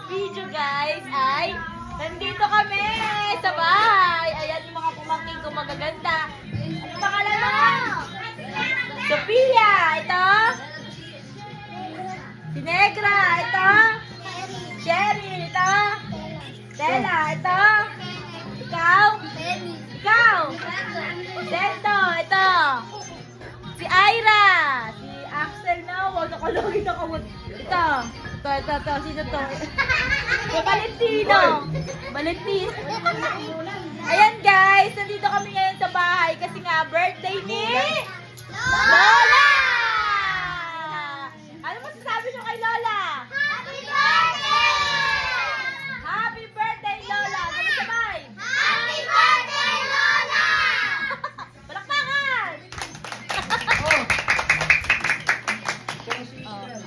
video guys ay nandito kami sa bahay. Ayan yung mga pumangking ko magaganda. Ano pangalan mo? Sophia. Ito. Si Negra. Ito. Cheryl. Ito. Stella. Ito. Ikaw. Ikaw. Dento. Ito. Si Ira. Si Axel na. Huwag nakalagay na kamot. Ito. Ito. Sino to? Si Valentino. Valentino. Ayan guys. Nandito kami ngayon sa bahay kasi nga birthday ni Lola! Ano masasabi nyo kay Lola? Happy birthday! Happy birthday Lola! Sabay-sabay! Happy birthday, Lola! Palakpakan!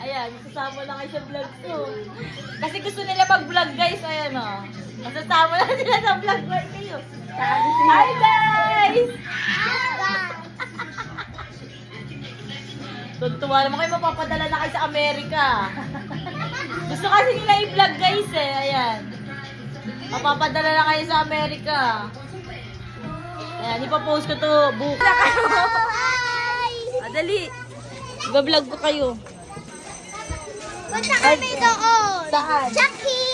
Ayan, sasama lang kayo sa vlog ko. Kasi gusto nila mag-vlog guys, ayan o. Masasama lang sila sa vlog kayo. Hi guys! Tuntuwa naman kayo, mapapadala na kayo sa Amerika. Gusto kasi nila i-vlog guys eh, ayan. Mapapadala na kayo sa Amerika. Ayan, ipapost ko to bukas. Dali. Iba-vlog ko kayo. Punta kami doon. Saan? Chucky!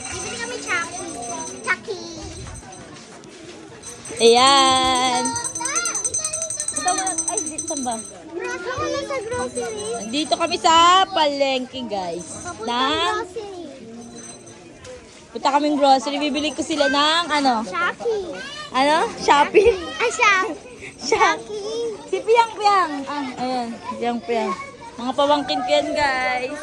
Bibili kami Chucky. Chucky. Ayan. Ito mo, ay, dito ba? Ako na sa grocery. Dito kami sa palengke, guys. Papunta Na, grocery. punta kaming grocery. Bibili ko sila ng, ano? Chucky. Ano? Shopee? Ay, Chucky. Si Piang Piang. Ah, ayan. Piang Piang. Mga pawangkin ko yan, guys.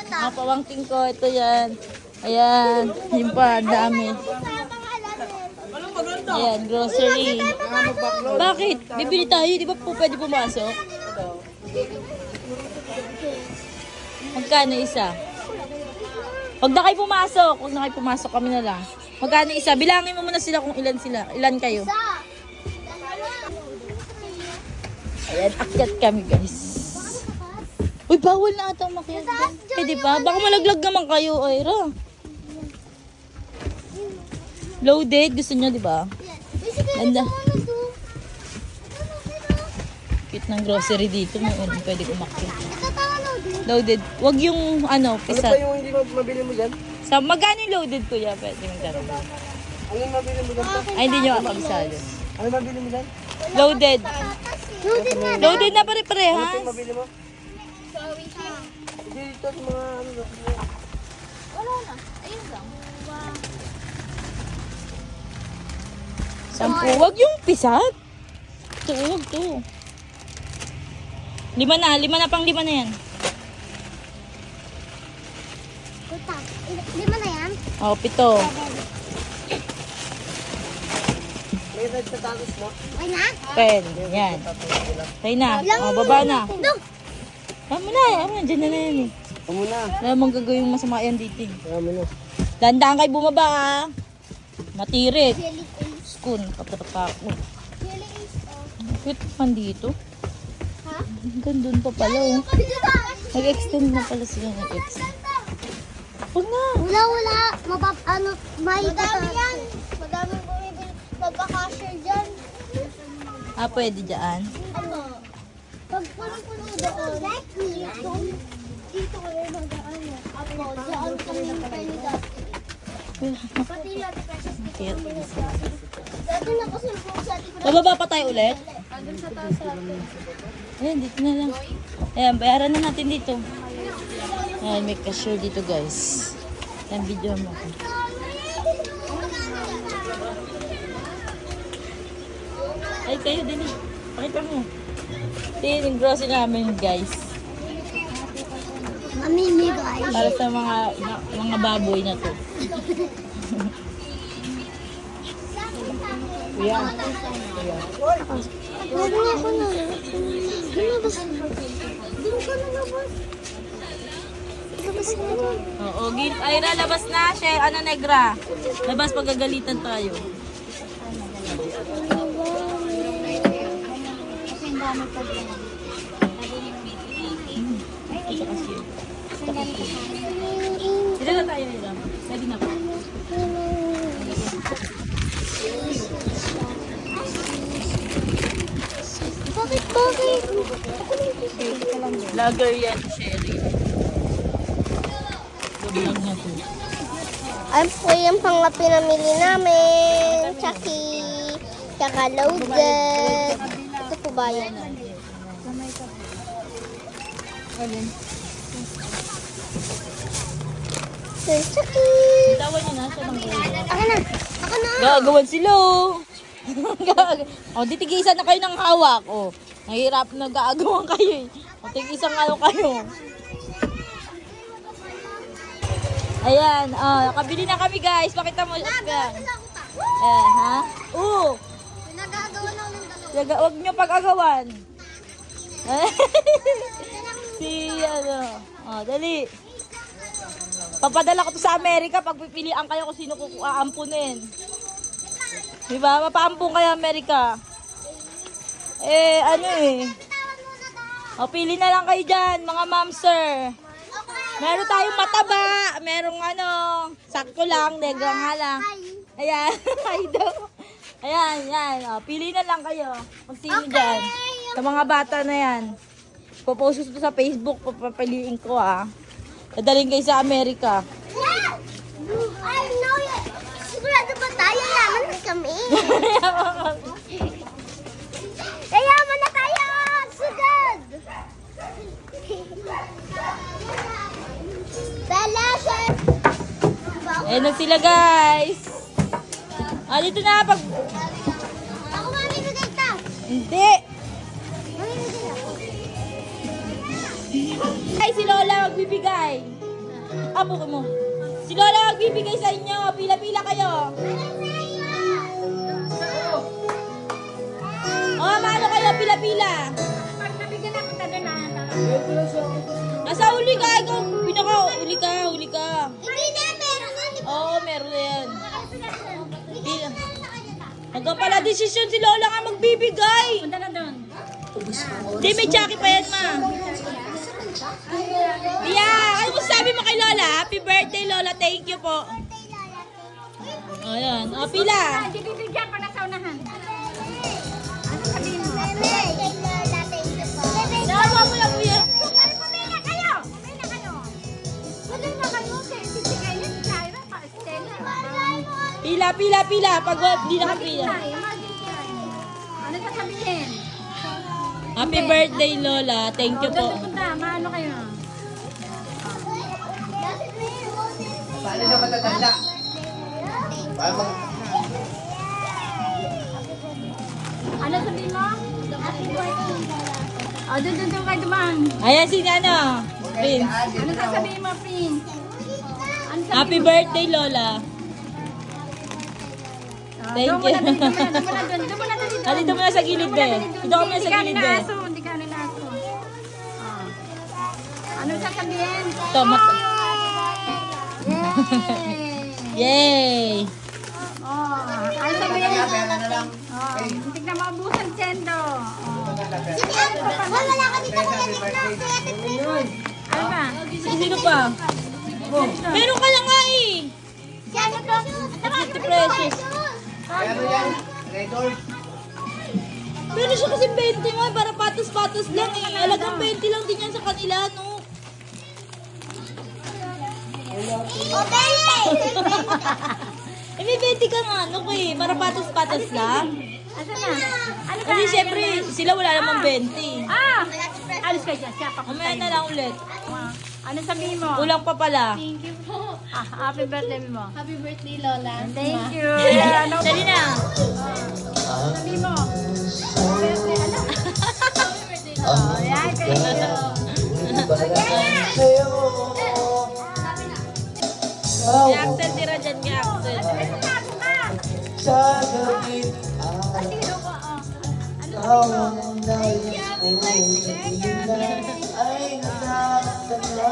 Mga pawangkin ko. Ito yan. Ayan. Yun pa, ang dami. Ayan, grocery. Bakit? Bibili tayo. Di ba po pwede pumasok? Magkano isa? Huwag na kayo pumasok. Huwag na kayo pumasok. Kami na lang. Magkano isa? Bilangin mo muna sila kung ilan sila. Ilan kayo? Ayan, akyat kami guys. Uy, bawal na ata umakyat. Pwede pa? Baka malaglag naman kayo, Ira. Loaded, gusto nyo, di ba? Ganda. Cute ng grocery dito. May unang pwede umakyat. Loaded. Wag yung, ano, Ano pisat. pa yung hindi mabili mo dyan? Sa magkano yung loaded, kuya? Pwede magkano. Ano yung mabili mo dyan? Ay, hindi nyo kabisado. Ano yung mabili mo dyan? Loaded. Loaded na. Loaded na Ano pare-parehas. yung mabili mo? Hindi dito sa mga ano. Wala na. Ayun lang. Sampu. Wag yung pisat. Ito, wag to. Lima na, pang lima na yan. Lima na yan? Oh, pito. May red sa talos mo? Okay na? Pen, yan. Tayo na. Oh, baba na. No. Tama na, dyan na yan eh. Ito muna. Wala mong gagawin masama yan dito eh. Kaya mo na. Dandaan kayo bumaba ah. Matirik. Jelly Skun, kapatak pa ako. Jelly is Wait, man dito. Ha? Hanggang doon pa pala oh. Nag-extend na pala sila, nag-extend. Huwag na. Wala. May madami yan. Madami bumibili. Magka-cashier dyan. Ah, pwede dyan. Ano? Pag puno-puno doon. Dito kayo mag-ano. Ako, dyan kami pwede dati. Pati lahat precious Cute. dati nakasulpong sa ating Bababa pa tayo ulit? Andun sa taas natin. Ayan, dito na lang. Ayan, bayaran na natin dito. Ayan, may cashier dito guys. Ayan, video mo ako. Ay, kayo, dali. Pakita mo. Ito yung grocery namin guys. Mamimi guys. Para sa mga baboy na to. Kuya. Huwag nga ako na. Lumabas. Doon ka na labas. Labas ka na. Oo, Ira, labas na. Siya, ano, Negra. Labas, pagagalitan tayo. Kasi ang dami pa dyan. Ito kasi. Pwede na po. Bakit? Lager yan, Sherry. Vlog na po. Ay po yung pang pinamili namin. Chucky. Tsaka loaded. Ito po ba yan? Alin? Chucky. Bitawan niyo na siya ng ulo. Ako na. Ako na. Gagawan sila. O, titigisan na kayo ng hawak. O, nahihirap na gagawan kayo eh. O, tigisan ano kayo. Ayan, nakabili na kami guys. Pakita mo. Ayan, ha? Oo. Nagagawa na ng dalawa. Huwag nyo pag-agawan. Si, dali. Papadala ko to sa Amerika pag pipilian kayo kung sino kukuampunin. Diba? Mapaampun kayo Amerika. O, pili na lang kayo dyan, mga mamster. Meron tayong mataba. Merong sakto lang, negro nga lang. Ayan, hi daw. Ayan. O, pili na lang kayo kung sino dyan. Sa mga bata na yan. Popost ko sa Facebook, papapiliin ko Dadaling kayo sa Amerika. I know it. Sigurado ba tayo? Yaman na kami. Yaman na tayo. Sugad. Bella, sir. Ayan na sila guys. Dito na pag... Ako mamimigay ka. Hindi. Mamimigay ako. Ay, si Lola magbibigay. Apo mo. Si Lola magbibigay sa inyo. Pila-pila kayo. Maano kayo? Pila-pila. Pag nabigyan ako, tada na. Nasa huli ka. Ikaw, huli ka. Hindi na, meron na. Oo, meron na yan. Pila. Hanggang pala desisyon si Lola nga magbibigay. Punta na doon. Hindi, may Chucky pa yan, ma. Yeah, ano mo sabi mo kay Lola? Happy birthday, Lola. Thank you po. Ayan. O, pila. Hindi bibigyan pa na sa unahan. Ano sabihin mo? Nawa mo lang, kuya. Pumila kayo! Pumila kayo! Pumila kayo kay Titi Kenneth, Tyra, Stella. Pila. Pag di nakapila. Ano sasabihin? Happy birthday, Lola. Thank you po. Punta, maano kayo? Paano na matatanda? Paano? Ano sabihin mo? Doon kayo dumang. Ayan si Prince. Ano sasabihin mo, Prince? Ano sabihin Happy mo? birthday, Lola. Thank Doon you. Dito muna sa gilid. Dito ka muna sa gilid, be. Hindi ka nila aso. Ano sasabihin? Ito, Yay! Yay! Ano sabihin? Pera na lang. Hindi na maubusan, Chendo. Wala ka dito kung Ano ba? Sino pa? Meron ka lang nga eh. Ano to? Ate Precious. Pero yan, Redor. Pero siya kasi 20 nga, para patos-patos lang eh. Alagang 20 lang din yan sa kanila, no? O, Belle! Eh, may 20 ka nga, no, eh. Para patos-patos lang. Asa na? Ano ba? Kasi syempre, sila wala namang 20. Alis ka dyan. Siya pa. Mamaya na lang ulit. Ano sabihin mo? Kulang pa pala. Thank you po. Happy birthday mo. Happy birthday, Lola. Thank you. Dali na. Sabihin mo. Happy birthday. Ano? Yan, thank you. Si Axel tira dyan, kay Axel. Tago ka. Sa gawin Sino ko? ang nais ko ay nagtatanda.